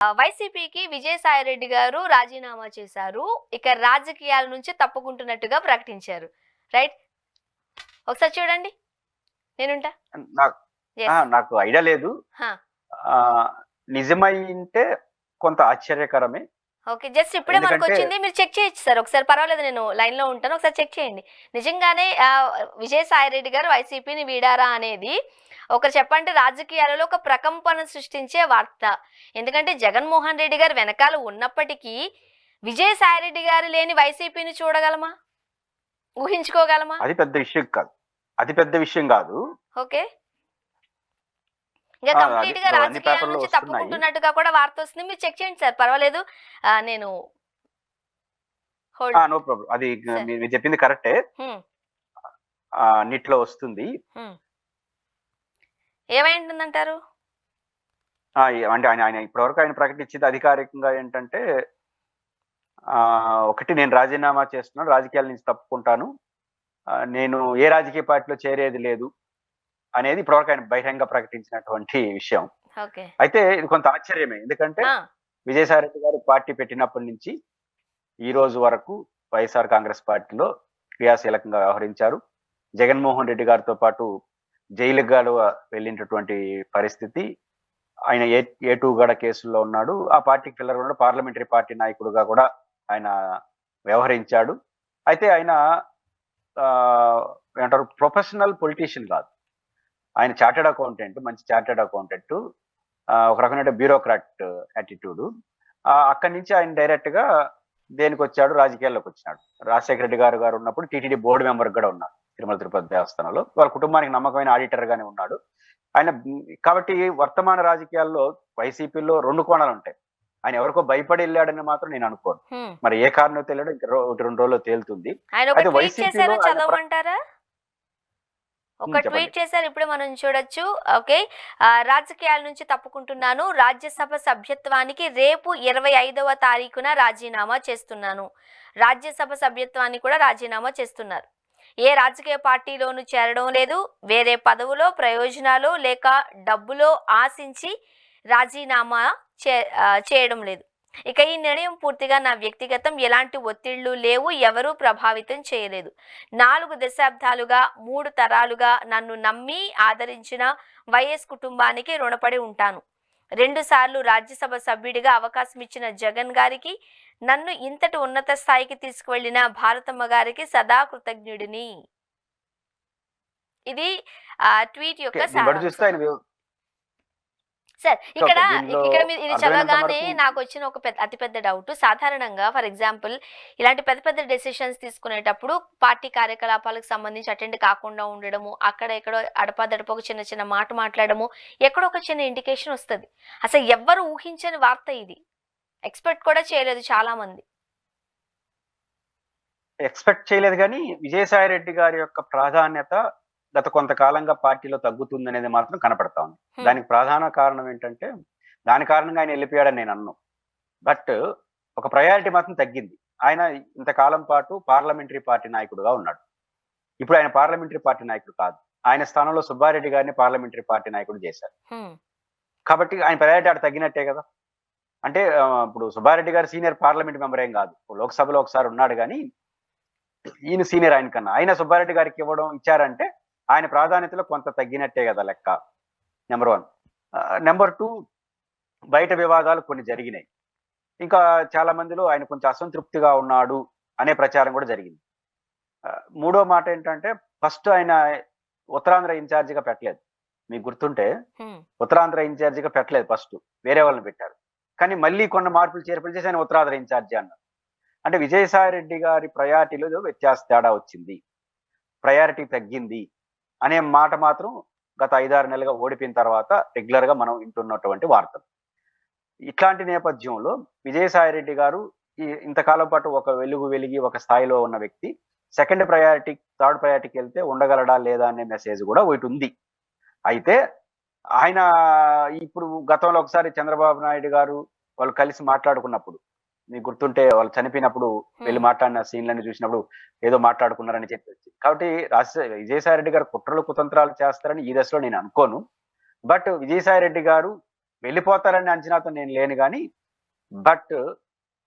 వైసీపీకి విజయసాయిరెడ్డి గారు రాజీనామా చేశారు. ఇక రాజకీయాల నుంచి తప్పుకుంటున్నట్టుగా ప్రకటించారు. రైట్? ఒకసారి చూడండి. నేనుంటా. నాకు Yes. నాకు ఐడియా లేదు. హా. నిజమైంటే కొంత ఆశ్చర్యకరమే. ఓకే. జస్ట్ ఇప్పుడే ఎందుకంటే మనకొచ్చింది. మీరు చెక్ చేయొచ్చు సార్. ఒకసారి పర్వాలేదు, నేను లైన్‌లో ఉంటాను. ఒకసారి చెక్ చేయండి. నిజంగానే విజయసాయిరెడ్డి గారు వైసీపీని వీడారా అనేది ఒకరు చెప్పంటే రాజకీయాలలో ఒక ప్రకంపన సృష్టించే వార్త. ఎందుకంటే జగన్మోహన్ రెడ్డి గారు వెనకాల ఉన్నప్పటికీ విజయసాయిరెడ్డి గారు లేని వైసీపీని చూడగలమా? ఊహించుకోగలమా? అది పెద్ద విషయం కాదు. అది పెద్ద విషయం కాదు. ఓకే. ఇంకా కంప్లీట్ గా రాజకీయాల నుంచి తప్పుకుంటున్నట్టుగా కూడా వార్త వస్తుంది. మీరు చెక్ చేయండి సార్, పర్వాలేదు. నేను నో ప్రాబ్లం. అది మీరు చెప్పింది కరెక్టే. అన్నిట్లో వస్తుంది. ఏమైంటుందంటారు? అంటే ఆయన ఇప్పటివరకు ఆయన ప్రకటించింది అధికారికంగా ఏంటంటే, ఒకటి, నేను రాజీనామా చేస్తున్నాను, రాజకీయాల నుంచి తప్పుకుంటాను, నేను ఏ రాజకీయ పార్టీలో చేరేది లేదు అనేది ఇప్పటివరకు ఆయన బహిరంగ ప్రకటించినటువంటి విషయం. అయితే ఇది కొంత ఆశ్చర్యమే. ఎందుకంటే విజయసాయిరెడ్డి గారు పార్టీ పెట్టినప్పటి నుంచి ఈ రోజు వరకు వైఎస్ఆర్ కాంగ్రెస్ పార్టీలో క్రియాశీలకంగా వ్యవహరించారు. జగన్మోహన్ రెడ్డి గారితో పాటు జైలుకు వెళ్ళినటువంటి పరిస్థితి. ఆయన ఏ2 గడ కేసుల్లో ఉన్నాడు. ఆ పార్టీకి పిల్లర్ ఉన్నాడు. పార్లమెంటరీ పార్టీ నాయకుడుగా కూడా ఆయన వ్యవహరించాడు. అయితే ఆయన ఏమంటారు, ప్రొఫెషనల్ పొలిటీషియన్ కాదు. ఆయన చార్టెడ్ అకౌంటెంట్, మంచి చార్టెడ్ అకౌంటెంట్, ఒక రకమైన బ్యూరోక్రాట్ యాటిట్యూడ్. అక్కడి నుంచి ఆయన డైరెక్ట్ గా దేనికి వచ్చాడు, రాజకీయాల్లోకి వచ్చినాడు. రాజశేఖర రెడ్డి గారు ఉన్నప్పుడు టీటీడీ బోర్డు మెంబర్ కూడా ఉన్నారు తిరుమల తిరుపతి దేవస్థానంలో. వాళ్ళ కుటుంబానికి నమ్మకమైన ఆడిటర్ గానే ఉన్నాడు ఆయన. కాబట్టి వర్తమాన రాజకీయాల్లో వైసీపీలో 2 కోణాలు ఉంటాయి. ఆయన ఎవరికో భయపడి వెళ్ళాడని మాత్రం నేను అనుకోను. మరి ఏ కారణం తెలియడం ఇంకా 1-2 రోజుల్లో తేలుతుంది. అయితే వైసీపీలో ఒక ట్వీట్ చేశారు, ఇప్పుడు మనం చూడొచ్చు. ఓకే, రాజకీయాల నుంచి తప్పుకుంటున్నాను, రాజ్యసభ సభ్యత్వానికి రేపు 25వ తారీఖున రాజీనామా చేస్తున్నాను. రాజ్యసభ సభ్యత్వాన్ని కూడా రాజీనామా చేస్తున్నారు. ఏ రాజకీయ పార్టీలోనూ చేరడం లేదు. వేరే పదవులో, ప్రయోజనాలు లేక డబ్బులో ఆశించి రాజీనామా చేయడం లేదు. ఇక ఈ నిర్ణయం పూర్తిగా నా వ్యక్తిగతం, ఎలాంటి ఒత్తిళ్లు లేవు, ఎవరూ ప్రభావితం చేయలేదు. 4 దశాబ్దాలుగా 3 తరాలుగా నన్ను నమ్మి ఆదరించిన వైఎస్ కుటుంబానికి రుణపడి ఉంటాను. 2 సార్లు రాజ్యసభ సభ్యుడిగా అవకాశం ఇచ్చిన జగన్ గారికి, నన్ను ఇంతటి ఉన్నత స్థాయికి తీసుకువెళ్లిన భారతమ్మ గారికి సదా కృతజ్ఞుడిని. ఇది ట్వీట్ యొక్క సారాంశం. సార్, ఇక్కడ మీరు ఇది చదవగానే నాకు వచ్చిన ఒక అతిపెద్ద డౌట్. సాధారణంగా ఫర్ ఎగ్జాంపుల్ ఇలాంటి పెద్ద పెద్ద డెసిషన్స్ తీసుకునేటప్పుడు పార్టీ కార్యకలాపాలకు సంబంధించి అటెండ్ కాకుండా ఉండడము, అక్కడ ఎక్కడో అడపాదడపకు చిన్న చిన్న మాట మాట్లాడము, ఎక్కడో ఒక చిన్న ఇండికేషన్ వస్తుంది. అసలు ఎవ్వరు ఊహించని వార్త ఇది. ఎక్స్పెక్ట్ కూడా చేయలేదు చాలా మంది. ఎక్స్పెక్ట్ చేయలేదు కానీ విజయసాయిరెడ్డి గారి యొక్క ప్రాధాన్యత గత కొంతకాలంగా పార్టీలో తగ్గుతుందనేది మాత్రం కనపడతా ఉంది. దానికి ప్రధాన కారణం ఏంటంటే, దాని కారణంగా ఆయన వెళ్ళిపోయాడని నేను అన్నాను. బట్ ఒక ప్రయారిటీ మాత్రం తగ్గింది. ఆయన ఇంతకాలం పాటు పార్లమెంటరీ పార్టీ నాయకుడుగా ఉన్నాడు. ఇప్పుడు ఆయన పార్లమెంటరీ పార్టీ నాయకుడు కాదు. ఆయన స్థానంలో సుబ్బారెడ్డి గారిని పార్లమెంటరీ పార్టీ నాయకుడు చేశారు. కాబట్టి ఆయన ప్రయారిటీ ఆడ తగ్గినట్టే కదా. అంటే ఇప్పుడు సుబ్బారెడ్డి గారు సీనియర్ పార్లమెంట్ మెంబర్ ఏం కాదు. లోక్సభలో ఒకసారి ఉన్నాడు కానీ ఈయన సీనియర్ ఆయన కన్నా. ఆయన సుబ్బారెడ్డి గారికి ఇచ్చారంటే ఆయన ప్రాధాన్యతలో కొంత తగ్గినట్టే కదా లెక్క. నెంబర్ 1. నెంబర్ 2, బయట వివాదాలు కొన్ని జరిగినాయి. ఇంకా చాలా మందిలో ఆయన కొంచెం అసంతృప్తిగా ఉన్నాడు అనే ప్రచారం కూడా జరిగింది. మూడో మాట ఏంటంటే, ఫస్ట్ ఆయన ఉత్తరాంధ్ర ఇన్ఛార్జిగా పెట్టలేదు. మీకు గుర్తుంటే ఉత్తరాంధ్ర ఇన్ఛార్జిగా పెట్టలేదు, ఫస్ట్ వేరే వాళ్ళని పెట్టారు. కానీ మళ్ళీ కొన్ని మార్పులు చేర్పులు చేసి ఆయన ఉత్తరాంధ్ర ఇన్ఛార్జి అన్నారు. అంటే విజయసాయిరెడ్డి గారి ప్రయారిటీలో తేడా వచ్చింది, ప్రయారిటీ తగ్గింది అనే మాట మాత్రం గత 5-6 నెలలుగా ఓడిపోయిన తర్వాత రెగ్యులర్ గా మనం వింటున్నటువంటి వార్తలు. ఇట్లాంటి నేపథ్యంలో విజయసాయిరెడ్డి గారు ఇంతకాలం పాటు ఒక వెలిగి ఒక స్థాయిలో ఉన్న వ్యక్తి సెకండ్ ప్రయారిటీ, థర్డ్ ప్రయారిటీకి వెళ్తే ఉండగలడా లేదా అనే మెసేజ్ కూడా ఒకటి ఉంది. అయితే ఆయన ఇప్పుడు గతంలో ఒకసారి చంద్రబాబు నాయుడు గారు వాళ్ళు కలిసి మాట్లాడుకున్నప్పుడు, మీకు గుర్తుంటే వాళ్ళు చనిపోయినప్పుడు వెళ్ళి మాట్లాడిన సీన్లను చూసినప్పుడు ఏదో మాట్లాడుకున్నారని చెప్పేసి. కాబట్టి విజయసాయిరెడ్డి గారు కుట్రలు కుతంత్రాలు చేస్తారని ఈ దశలో నేను అనుకోను. బట్ విజయసాయిరెడ్డి గారు వెళ్ళిపోతారని అంచనాతో నేను లేను కానీ, బట్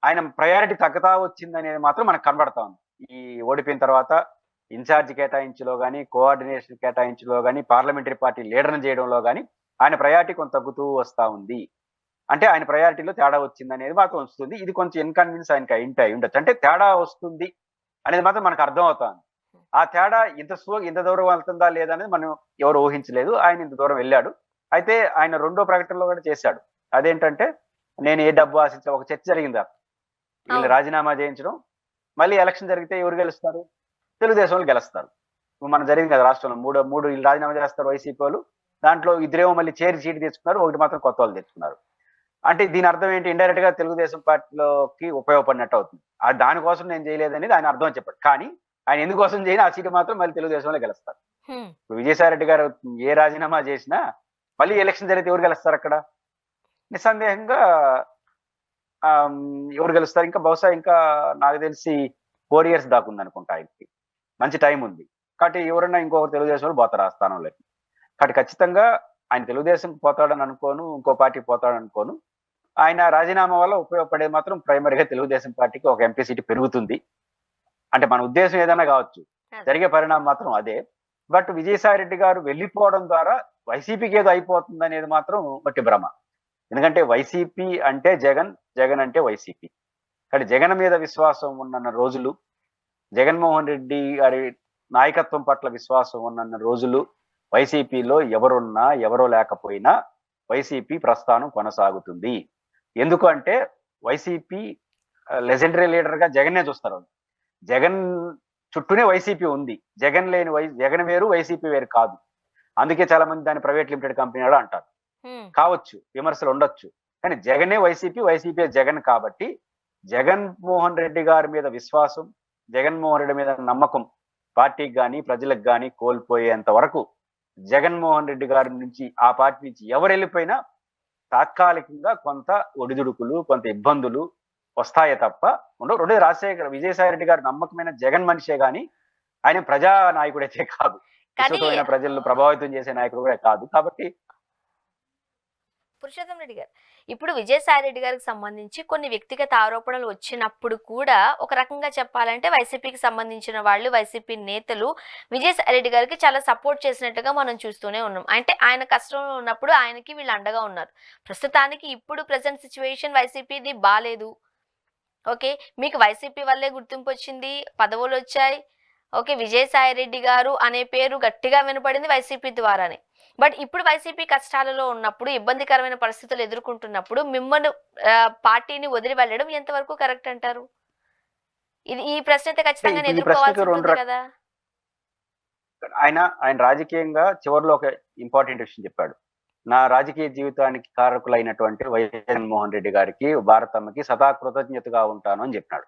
ఆయన ప్రయారిటీ తగ్గుతా వచ్చిందనేది మాత్రం మనకు కనబడతా ఉంది. ఈ ఓడిపోయిన తర్వాత ఇన్ఛార్జ్ కేటాయించులో గాని, కోఆర్డినేషన్ కేటాయించులో గాని, పార్లమెంటరీ పార్టీ లీడర్‌ని చేయడంలో గాని, ఆయన ప్రయారిటీ కొంత తగ్గుతూ వస్తా ఉంది. అంటే ఆయన ప్రయారిటీలో తేడా వచ్చిందనేది మాత్రం వస్తుంది. ఇది కొంచెం ఇన్‌కన్వీనియన్స్ ఆయనకి అయి ఉండొచ్చు. అంటే తేడా వస్తుంది అనేది మాత్రం మనకు అర్థమవుతాంది. ఆ తేడా ఇంత దూరం వెళ్తుందా లేదా అనేది మనం ఎవరు ఊహించలేదు. ఆయన ఇంత దూరం వెళ్ళాడు. అయితే ఆయన రెండో ప్రకటనలో కూడా చేశాడు. అదేంటంటే, నేను ఏ డబ్బు ఒక చర్చ జరిగింది. వీళ్ళు అవును. రాజీనామా చేయించడం, మళ్ళీ ఎలక్షన్ జరిగితే ఎవరు గెలుస్తారు? తెలుగుదేశం వాళ్ళు గెలుస్తారు. ఇప్పుడు మన జరిగింది కదా రాష్ట్రంలో. మూడు వీళ్ళు రాజీనామా చేస్తారు వైసీపీ వాళ్ళు. దాంట్లో ఇద్దరేమో మళ్ళీ సీటు తెచ్చుకున్నారు. ఒకటి మాత్రం కొత్త వాళ్ళు తెచ్చుకున్నారు. అంటే దీని అర్థం ఏంటి? ఇండైరెక్ట్ గా తెలుగుదేశం పార్టీలోకి ఉపయోగపడినట్టు అవుతుంది. దానికోసం నేను చేయలేదనేది ఆయన అర్థం చెప్పాడు. కానీ ఆయన ఎందుకోసం చేయని ఆ సీటు మాత్రం మళ్ళీ తెలుగుదేశంలో గెలుస్తారు. హ్మ్. ఇప్పుడు విజయసాయి రెడ్డి గారు ఏ రాజీనామా చేసినా మళ్ళీ ఎలక్షన్ జరిగితే ఎవరు గెలుస్తారు అక్కడ? నిస్సందేహంగా ఎవరు గెలుస్తారు? ఇంకా బహుశా ఇంకా నాకు తెలిసి 4 ఇయర్స్ దాకా ఉందనుకుంటా ఆయనకి. మంచి టైం ఉంది. కాబట్టి ఎవరన్నా ఇంకొకరు తెలుగుదేశంలో పోతారు ఆ స్థానంలోకి. కాబట్టి ఖచ్చితంగా ఆయన తెలుగుదేశంకి పోతాడని అనుకోను, ఇంకో పార్టీకి పోతాడని అనుకోను. ఆయన రాజీనామా వల్ల ఉపయోగపడేది మాత్రం ప్రైమరీగా తెలుగుదేశం పార్టీకి ఒక ఎంపీ సీటు పెరుగుతుంది. అంటే మన ఉద్దేశం ఏదైనా కావచ్చు. జరిగే పరిణామం మాత్రం అదే. బట్ విజయసాయి రెడ్డి గారు వెళ్ళిపోవడం ద్వారా వైసీపీకి ఏదో అయిపోతుంది అనేది మాత్రం వట్టి భ్రమ. ఎందుకంటే వైసీపీ అంటే జగన్, జగన్ అంటే వైసీపీ. కానీ జగన్ మీద విశ్వాసం ఉన్న రోజులు, జగన్మోహన్ రెడ్డి గారి నాయకత్వం పట్ల విశ్వాసం ఉన్న రోజులు, వైసీపీలో ఎవరున్నా ఎవరో లేకపోయినా వైసీపీ ప్రస్థానం కొనసాగుతుంది. ఎందుకు అంటే వైసీపీ లెజెండరీ లీడర్ గా జగన్నే చూస్తారు. జగన్ చుట్టూనే వైసీపీ ఉంది. జగన్ వేరు, వైసీపీ వేరు కాదు. అందుకే చాలా మంది దాన్ని ప్రైవేట్ లిమిటెడ్ కంపెనీ కూడా అంటారు. కావచ్చు, విమర్శలు ఉండొచ్చు. కానీ జగనే వైసీపీ, వైసీపీ జగన్. కాబట్టి జగన్మోహన్ రెడ్డి గారి మీద విశ్వాసం, జగన్మోహన్ రెడ్డి మీద నమ్మకం పార్టీకి కానీ ప్రజలకు కానీ కోల్పోయేంత వరకు జగన్మోహన్ రెడ్డి గారి నుంచి, ఆ పార్టీ నుంచి ఎవరు వెళ్ళిపోయినా తాత్కాలికంగా కొంత ఒడిదుడుకులు, కొంత ఇబ్బందులు వస్తాయే తప్ప ఉండవు. రెండోది విజయసాయి రెడ్డి గారు నమ్మకమైన జగన్ మనిషే గాని ఆయన ప్రజా నాయకుడైతే కాదు. కానీ విస్తృతమైన ప్రజలను ప్రభావితం చేసే నాయకుడు కూడా కాదు. కాబట్టి పురుషోత్తం రెడ్డి గారు, ఇప్పుడు విజయసాయి రెడ్డి గారికి సంబంధించి కొన్ని వ్యక్తిగత ఆరోపణలు వచ్చినప్పుడు కూడా ఒక రకంగా చెప్పాలంటే వైసీపీకి సంబంధించిన వాళ్ళు, వైసీపీ నేతలు విజయసాయి రెడ్డి గారికి చాలా సపోర్ట్ చేసినట్టుగా మనం చూస్తూనే ఉన్నాం. అంటే ఆయన కష్టంలో ఉన్నప్పుడు ఆయనకి వీళ్ళు అండగా ఉన్నారు. ప్రస్తుతానికి ఇప్పుడు ప్రజెంట్ సిచ్యువేషన్ వైసీపీది బాలేదు. ఓకే, మీకు వైసీపీ వల్లే గుర్తింపు వచ్చింది, పదవులు వచ్చాయి. ఓకే, విజయసాయి రెడ్డి గారు అనే పేరు గట్టిగా వినపడింది వైసీపీ ద్వారానే. బట్ ఇప్పుడు వైసీపీ కష్టాలలో ఉన్నప్పుడు, ఇబ్బందికరమైన పరిస్థితులు ఎదుర్కొంటున్నప్పుడు మిమ్మల్ని పార్టీని వదిలి వెళ్ళడం ఎంతవరకు కరెక్ట్ అంటారు? ఈ ప్రశ్న అయితే ఖచ్చితంగా ఎదుర్కోవాల్సి ఉంటుంది కదా. ఆయన రాజకీయంగా చివరిలో ఒక ఇంపార్టెంట్ విషయం చెప్పాడు. నా రాజకీయ జీవితానికి కారకులైనటువంటి వైఎస్ జగన్మోహన్ రెడ్డి గారికి, భారతమ్మకి సదా కృతజ్ఞతగా ఉంటాను అని చెప్పినాడు.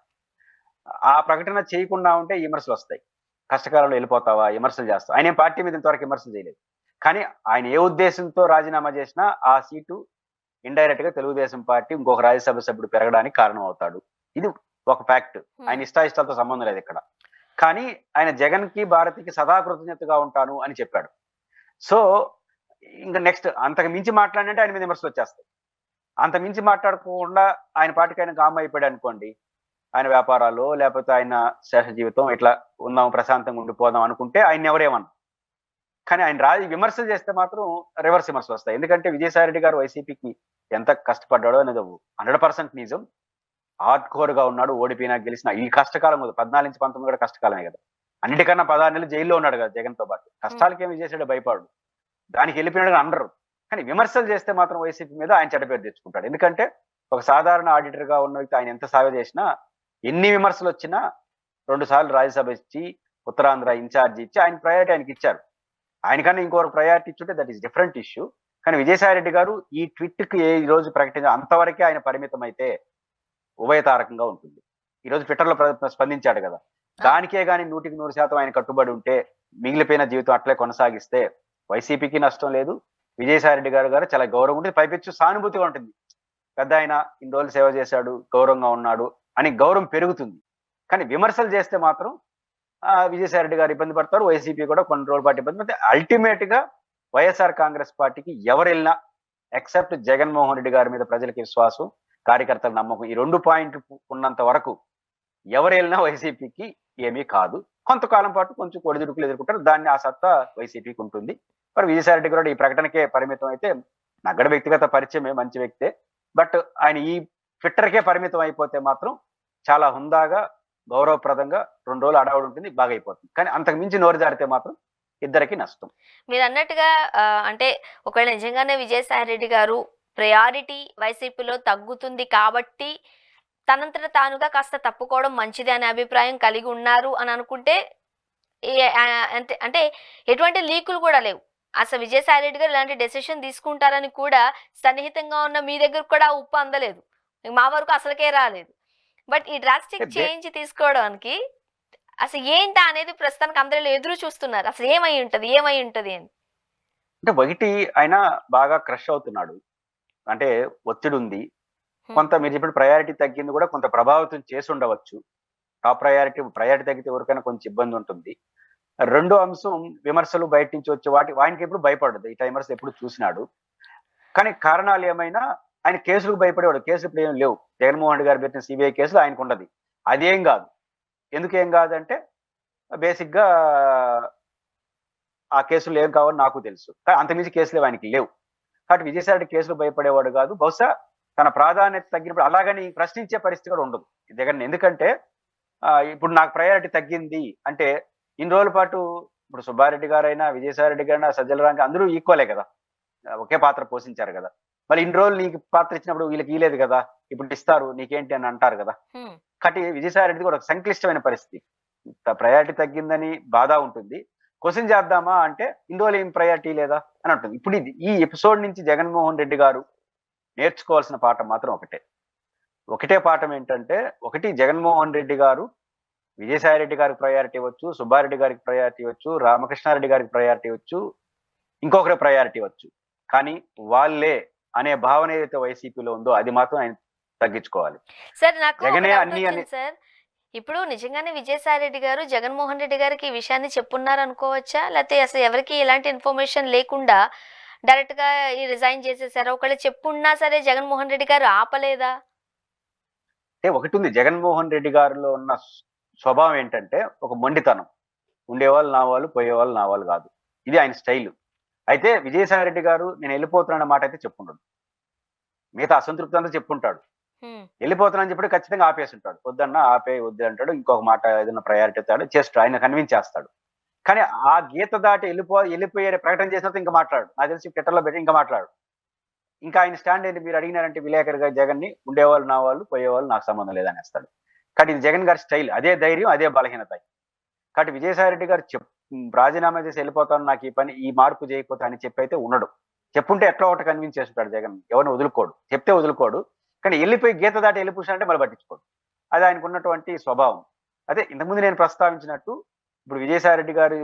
ఆ ప్రకటన చేయకుండా ఉంటే విమర్శలు వస్తాయి. కష్టకాలంలో వెళ్ళిపోతావా, విమర్శలు చేస్తావు. ఆయన పార్టీ మీద ఇంతవరకు విమర్శలు చేయలేదు. కానీ ఆయన ఏ ఉద్దేశంతో రాజీనామా చేసినా ఆ సీటు ఇండైరెక్ట్ గా తెలుగుదేశం పార్టీ ఇంకొక రాజ్యసభ సభ్యుడు పెరగడానికి కారణం అవుతాడు. ఇది ఒక ఫ్యాక్ట్. ఆయన ఇష్టాలతో సంబంధం లేదు ఇక్కడ. కానీ ఆయన జగన్ కి, భారతికి సదా కృతజ్ఞతగా ఉంటాను అని చెప్పాడు. సో ఇంకా నెక్స్ట్ అంతకు మించి మాట్లాడినంటే ఆయన మీద విమర్శలు వచ్చేస్తాయి. అంత మించి మాట్లాడకుండా ఆయన పార్టీకి ఆయన కామ్ అయిపోయాడు అనుకోండి, ఆయన వ్యాపారాలు లేకపోతే ఆయన శేష జీవితం ఇట్లా ఉందాం, ప్రశాంతంగా ఉండిపోదాం అనుకుంటే ఆయన ఎవరేమన్నా. కానీ ఆయన విమర్శలు చేస్తే మాత్రం రివర్స్ విమర్శలు వస్తాయి. ఎందుకంటే విజయసాయి రెడ్డి గారు వైసీపీకి ఎంత కష్టపడ్డాడో అనేది 100% నిజం. హార్డ్ కోర్ గా ఉన్నాడు. ఓడిపోయినా గెలిచిన ఈ కష్టకాలం 14 నుంచి 19 కూడా కష్టకాలమే కదా. అన్నిటికన్నా 16 నెలలు జైల్లో ఉన్నాడు కదా జగన్ తో పాటు. కష్టాలకేమి విజయసాయి భయపడు, దానికి వెళ్ళిపోయినాడు అనరు. కానీ విమర్శలు చేస్తే మాత్రం వైసీపీ మీద ఆయన చెడ్డ పేరు తెచ్చుకుంటాడు. ఎందుకంటే ఒక సాధారణ ఆడిటర్ గా ఉన్న వ్యక్తి ఆయన ఎంత సేవ చేసినా, ఎన్ని విమర్శలు వచ్చినా 2 సార్లు రాజ్యసభ ఇచ్చి, ఉత్తరాంధ్ర ఇన్ఛార్జి ఇచ్చి ఆయన ప్రయారిటీ ఆయనకి ఇచ్చారు. ఆయనకన్నా ఇంకొకరు ప్రయారిటీ ఇచ్చుంటే దట్ ఈస్ డిఫరెంట్ ఇష్యూ. కానీ విజయసాయి రెడ్డి గారు ఈ ట్వీట్ కి ఈ రోజు ప్రకటించిన అంతవరకే ఆయన పరిమితం అయితే ఉభయతారకంగా ఉంటుంది. ఈ రోజు ట్విట్టర్ లో స్పందించాడు కదా, దానికే గాని 100% ఆయన కట్టుబడి ఉంటే, మిగిలిపోయిన జీవితం అట్లే కొనసాగిస్తే వైసీపీకి నష్టం లేదు, విజయసాయి రెడ్డి గారు చాలా గౌరవం ఉంటుంది, పైపెచ్చు సానుభూతిగా ఉంటుంది. పెద్ద ఆయన ఇన్ని రోజులు సేవ చేశాడు, గౌరవంగా ఉన్నాడు అని గౌరవం పెరుగుతుంది. కానీ విమర్శలు చేస్తే మాత్రం విజయసాయి రెడ్డి గారు ఇబ్బంది పడతారు, వైసీపీ కూడా కొన్ని రోజుల పాటు ఇబ్బంది పడితే అల్టిమేట్ గా వైఎస్ఆర్ కాంగ్రెస్ పార్టీకి ఎవరు వెళ్ళినా ఎక్సెప్ట్ జగన్మోహన్ రెడ్డి గారి మీద ప్రజలకి విశ్వాసం, కార్యకర్తల నమ్మకం, ఈ 2 పాయింట్లు ఉన్నంత వరకు ఎవరు వెళ్ళినా వైసీపీకి ఏమీ కాదు. కొంతకాలం పాటు కొంచెం ఒడిదుడుకులు ఎదుర్కొంటారు. దాన్ని ఆ సత్తా వైసీపీకి ఉంటుంది. మరి విజయసాయి రెడ్డి కూడా ఈ ప్రకటనకే పరిమితం అయితే, నాకు కూడా వ్యక్తిగత పరిచయమే, మంచి వ్యక్తే. బట్ ఆయన ఈ ట్విట్టర్కే పరిమితం అయిపోతే మాత్రం చాలా హుందాగా, గౌరవప్రదంగా 2 రోజులు అడవుడు ఉంటుంది, బాగా అయిపోతుంది. కానీ అంతకు మించి నోరు జారితే మాత్రం ఇద్దరికి నష్టం. మీరు అన్నట్టుగా అంటే ఒకవేళ నిజంగానే విజయసాయి రెడ్డి గారు ప్రయారిటీ వైసీపీలో తగ్గుతుంది కాబట్టి తనంతట తానుగా కాస్త తప్పుకోవడం మంచిది అనే అభిప్రాయం కలిగి ఉన్నారు అని అనుకుంటే అంటే ఎటువంటి లీకులు కూడా లేవు. అసలు విజయసాయి రెడ్డి గారు ఇలాంటి డెసిషన్ తీసుకుంటారని కూడా సన్నిహితంగా ఉన్న మీ దగ్గర కూడా ఆ ఉప్పు అందలేదు, మా వరకు అసలుకే రాలేదు. బట్ ఈ డ్రాస్టిక్ చేంజ్ తీసుకోవడానికి అసలు ఏంటా అనేది ప్రస్తుతానికి అందరూ ఎదురు చూస్తున్నారు. అసలు ఏమై ఉంటది అని. అంటే ఒకటి ఆయన బాగా క్రష్ అవుతున్నాడు, అంటే ఒత్తిడి ఉంది. కొంత మీరు చెప్పిన ప్రయారిటీ తగ్గింది కూడా కొంత ప్రభావితం చేసి ఉండవచ్చు. టాప్ ప్రయారిటీ తగ్గితే ఎవరికైనా కొంచెం ఇబ్బంది ఉంటుంది. రెండో అంశం, విమర్శలు బయట నుంచి వచ్చే ఆయనకి ఎప్పుడు భయపడదు. ఈ టైమర్స్ ఎప్పుడు చూసినాడు. కానీ కారణాలు ఏమైనా ఆయన కేసులకు భయపడేవాడు. కేసులు ఇప్పుడు ఏం లేవు. జగన్మోహన్ రెడ్డి గారు పెట్టిన సిబిఐ కేసులు ఆయనకు ఉండదు. అదేం కాదు. ఎందుకేం కాదంటే బేసిక్ గా ఆ కేసులు ఏం కావాలో నాకు తెలుసు. కానీ అంతమించి కేసులు ఆయనకి లేవు. కాబట్టి విజయసాయి రెడ్డి కేసులు భయపడేవాడు కాదు. బహుశా తన ప్రాధాన్యత తగ్గినప్పుడు అలాగని ప్రశ్నించే పరిస్థితి కూడా ఉండదు జగన్. ఎందుకంటే ఇప్పుడు నాకు ప్రయారిటీ తగ్గింది అంటే ఇన్ని రోజుల పాటు ఇప్పుడు సుబ్బారెడ్డి గారైనా, విజయసాయి రెడ్డి గారైనా, సజ్జల రామకృష్ణ అందరూ ఈక్వలే కదా, ఒకే పాత్ర పోషించారు కదా. మరి ఇన్ని రోజులు నీకు పాత్ర ఇచ్చినప్పుడు వీళ్ళకి ఇలేదు కదా, ఇప్పుడు ఇస్తారు నీకేంటి అని అంటారు కదా. కాబట్టి విజయసాయి రెడ్డి కూడా ఒక సంక్లిష్టమైన పరిస్థితి. ప్రయారిటీ తగ్గిందని బాధ ఉంటుంది. క్వశ్చన్ చేద్దామా అంటే ఇన్ని రోజులు ఏం ప్రయారిటీ లేదా అని ఉంటుంది. ఇప్పుడు ఈ ఎపిసోడ్ నుంచి జగన్మోహన్ రెడ్డి గారు నేర్చుకోవాల్సిన పాఠం మాత్రం ఒకటే పాఠం ఏంటంటే, ఒకటి జగన్మోహన్ రెడ్డి గారు విజయసాయి రెడ్డి గారికి ప్రయారిటీ ఇవ్వచ్చు, సుబ్బారెడ్డి గారికి ప్రయారిటీ ఇవ్వచ్చు, రామకృష్ణారెడ్డి గారికి ప్రయారిటీ ఇవ్వచ్చు, ఇంకొకరి ప్రయారిటీ ఇవ్వచ్చు. కానీ వాళ్ళే అనే భావన ఏదైతే వైసీపీలో ఉందో అది మాత్రం ఆయన తగ్గించుకోవాలి. సార్ నాకు జగనే అన్ని సార్, ఇప్పుడు నిజంగానే విజయసాయి రెడ్డి గారు జగన్మోహన్ రెడ్డి గారికి ఈ విషయాన్ని చెప్పున్నారు అనుకోవచ్చా, లేకపోతే అసలు ఎవరికి ఎలాంటి ఇన్ఫర్మేషన్ లేకుండా డైరెక్ట్ గా రిజైన్ చేసేసారా? ఒకవేళ చెప్పున్నా సరే జగన్మోహన్ రెడ్డి గారు ఆపలేదా? అంటే ఒకటి ఉంది, జగన్మోహన్ రెడ్డి గారిలో ఉన్న స్వభావం ఏంటంటే ఒక మొండితనం. ఉండేవాళ్ళు నా వాళ్ళు, పోయేవాళ్ళు నా వాళ్ళు కాదు. ఇది ఆయన స్టైల్. అయితే విజయసాయి రెడ్డి గారు నేను వెళ్ళిపోతున్నాన్న మాట అయితే చెప్పుండడు. మిగతా అసంతృప్తి అంతా చెప్పుంటాడు. వెళ్ళిపోతున్నాను చెప్పి ఖచ్చితంగా ఆపేసి ఉంటాడు. వద్దన్నా వద్దు అంటాడు. ఇంకొక మాట ఏదైనా ప్రయారిటీ అవుతాడు, చేస్తాడు, ఆయన కన్విన్స్ చేస్తాడు. కానీ ఆ గీత దాటి వెళ్ళిపోయే ప్రకటన చేసినప్పుడు ఇంకా మాట్లాడు. నాకు తెలిసి ట్విట్టర్లో పెట్టి ఇంకా మాట్లాడు. ఇంకా ఆయన స్టాండ్ ఏంటి మీరు అడిగినారంటే, విలేకరుగా జగన్ ని ఉండేవాళ్ళు నా వాళ్ళు, పోయేవాళ్ళు నాకు సంబంధం లేదనేస్తాడు. కాబట్టి ఇది జగన్ గారి స్టైల్. అదే ధైర్యం, అదే బలహీనత. కాబట్టి విజయసాయి రెడ్డి గారు రాజీనామా చేసి వెళ్ళిపోతాను, నాకు ఈ పని, ఈ మార్పు చేయకపోతే అని చెప్పి అయితే ఉండడు. చెప్పుంటే ఎట్లా ఒకటి కన్విన్స్ చేస్తుంటాడు జగన్. ఎవరిని వదులుకోడు, చెప్తే వదులుకోడు. కానీ వెళ్ళిపోయి గీత దాటి వెళ్ళిపోయాడంటే మళ్ళీ పట్టించుకోడు. అది ఆయనకు ఉన్నటువంటి స్వభావం. అదే ఇంతకుముందు నేను ప్రస్తావించినట్టు, ఇప్పుడు విజయసాయి రెడ్డి గారు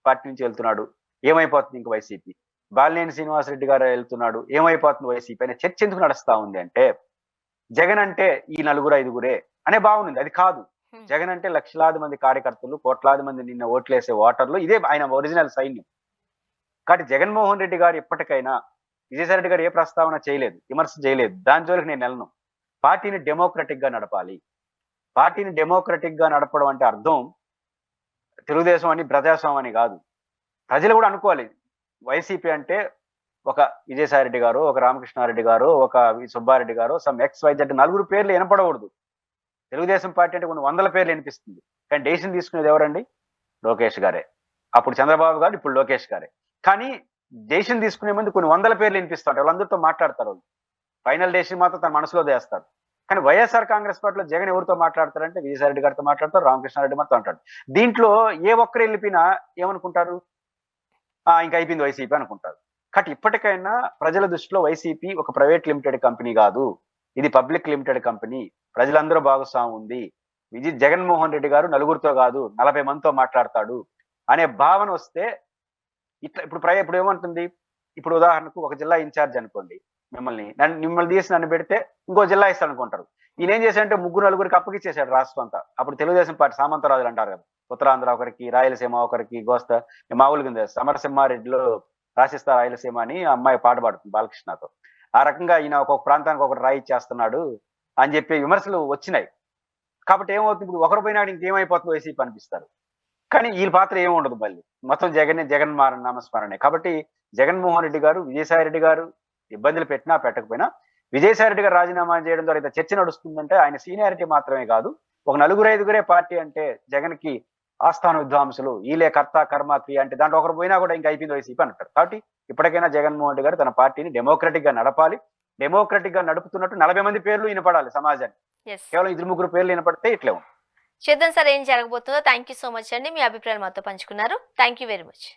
పార్టీ నుంచి వెళ్తున్నాడు, ఏమైపోతుంది ఇంక వైసీపీ. బాలినేని శ్రీనివాసరెడ్డి గారు వెళ్తున్నాడు, ఏమైపోతుంది వైసీపీ అనే చర్చ ఎందుకు నడుస్తా ఉంది అంటే, జగన్ అంటే ఈ 4-5 అనే భావన ఉంది. అది కాదు. జగన్ అంటే లక్షలాది మంది కార్యకర్తలు, కోట్లాది మంది నిన్న ఓట్లేసే ఓటర్లు, ఇదే ఆయన ఒరిజినల్ సైన్యం. కాబట్టి జగన్మోహన్ రెడ్డి గారు ఎప్పటికైనా, విజయసాయి రెడ్డి గారు ఏ ప్రస్తావన చేయలేదు, విమర్శ చేయలేదు, దాని జోలికి నేను వెళ్ళను. పార్టీని డెమోక్రటిక్ గా నడపాలి. పార్టీని డెమోక్రటిక్ గా నడపడం అంటే అర్థం తెలుగుదేశం అని, ప్రజాస్వామ్యం అని కాదు. ప్రజలు కూడా అనుకోవాలి, వైసీపీ అంటే ఒక విజయసాయి రెడ్డి గారు, ఒక రామకృష్ణారెడ్డి గారు, ఒక సుబ్బారెడ్డి గారు, సమ్ XYZ 4 పేర్లు వినపడకూడదు. తెలుగుదేశం పార్టీ అంటే కొన్ని 100 పేర్లు వినిపిస్తుంది. కానీ డెసిషన్ తీసుకునేది ఎవరండి? లోకేష్ గారే. అప్పుడు చంద్రబాబు గారు, ఇప్పుడు లోకేష్ గారే. కానీ డెసిషన్ తీసుకునే ముందు కొన్ని 100 పేర్లు వినిపిస్తుంటారు. వాళ్ళందరితో మాట్లాడతారు. వాళ్ళు ఫైనల్ డెసిషన్ మాత్రం తన మనసులో వేస్తారు. కానీ వైఎస్ఆర్ కాంగ్రెస్ పార్టీలో జగన్ ఎవరితో మాట్లాడతారంటే విజయసాయి రెడ్డి గారితో మాట్లాడతారు, రామకృష్ణారెడ్డి మాత్రం అంటాడు. దీంట్లో ఏ ఒక్కరు వెళ్ళిపోయినా ఏమనుకుంటారు? ఇంకా అయిపోయింది వైసీపీ అనుకుంటారు. కాబట్టి ఇప్పటికైనా ప్రజల దృష్టిలో వైసీపీ ఒక ప్రైవేట్ లిమిటెడ్ కంపెనీ కాదు, ఇది పబ్లిక్ లిమిటెడ్ కంపెనీ. ప్రజలందరూ భాగస్వామ్యం ఉంది. జగన్మోహన్ రెడ్డి గారు 4 కాదు 40 మందితో మాట్లాడతాడు అనే భావన వస్తే ఇట్లా ఇప్పుడు ఏమంటుంది? ఇప్పుడు ఉదాహరణకు ఒక జిల్లా ఇన్ఛార్జ్ అనుకోండి, మిమ్మల్ని తీసి నన్ను పెడితే ఇంకో జిల్లా ఇస్తాను అనుకుంటారు. ఈయన ఏం చేశాడంటే 3-4 అప్పగిచ్చేసాడు రాష్ట్రం అంతా. అప్పుడు తెలుగుదేశం పార్టీ సామంతరాజులు అంటారు కదా, ఉత్తరాంధ్ర ఒకరికి, రాయలసీమ ఒకరికి, కోస్తా మామూలుగా సమరసింహారెడ్డిలో రాసిస్తా రాయలసీమ అని ఆ అమ్మాయి పాట పాడుతుంది బాలకృష్ణతో. ఆ రకంగా ఈయన ఒక్కొక్క ప్రాంతానికి ఒకటి రాయి ఇచ్చేస్తున్నాడు అని చెప్పి విమర్శలు వచ్చినాయి. కాబట్టి ఏమవుతుంది, ఇప్పుడు ఒకరు పోయినాడు ఇంకేమైపోతుందో వైసీపీ అనిపిస్తారు. కానీ వీళ్ళ పాత్ర ఏమి ఉండదు మళ్ళీ. మొత్తం జగన్ నామస్మరణే. కాబట్టి జగన్మోహన్ రెడ్డి గారు, విజయసాయి రెడ్డి గారు ఇబ్బందులు పెట్టినా పెట్టకపోయినా విజయసాయి రెడ్డి గారు రాజీనామా చేయడం ద్వారా ఇంత చర్చ నడుస్తుందంటే ఆయన సీనియారిటీ మాత్రమే కాదు, ఒక నలుగురు ఐదుగురే పార్టీ అంటే జగన్‌కి ఆస్థాన విద్వాంసులు, ఈలే కర్త కర్మ క్రియ అంటే దాంట్లో ఒకరు పోయినా కూడా ఇంకా అయిపోయింది వైసీపీ అంటారు. కాబట్టి ఇప్పటికైనా జగన్మోహన్ రెడ్డి గారు తన పార్టీని డెమోక్రటిక్ గా నడపాలి. డెమోక్రటిక్ గా నడుపుతున్నట్టు 40 మంది పేర్లు వినపడాలి సమాజానికి. ఎస్. కేవలం ఇద్దరు ముగ్గురు పేర్లు వినపడితే ఇట్లే ఉంటుంది. చేద్దాం సార్, ఏం జరగబోతుందో. థ్యాంక్ యూ సో మచ్ అండి, మీ అభిప్రాయాలు మాతో పంచుకున్నారు. Thank you very much.